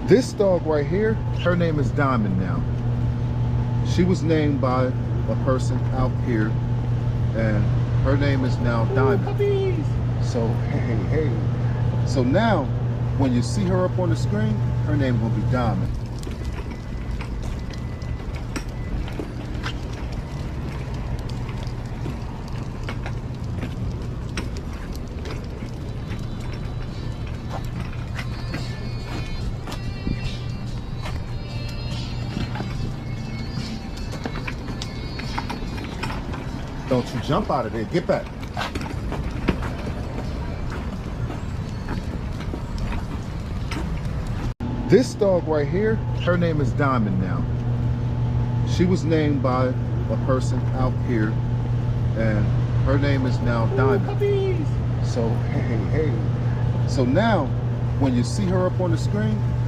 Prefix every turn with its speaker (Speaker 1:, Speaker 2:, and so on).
Speaker 1: This dog right here, her name is Diamond now. She was named by a person out here, and her name is now Diamond. So, hey. So now, when you see her up on the screen, her name will be Diamond. Don't you jump out of there. Get back. This dog right here, her name is Diamond now. She was named by a person out here, and her name is now Diamond. So, hey. So now, when you see her up on the screen,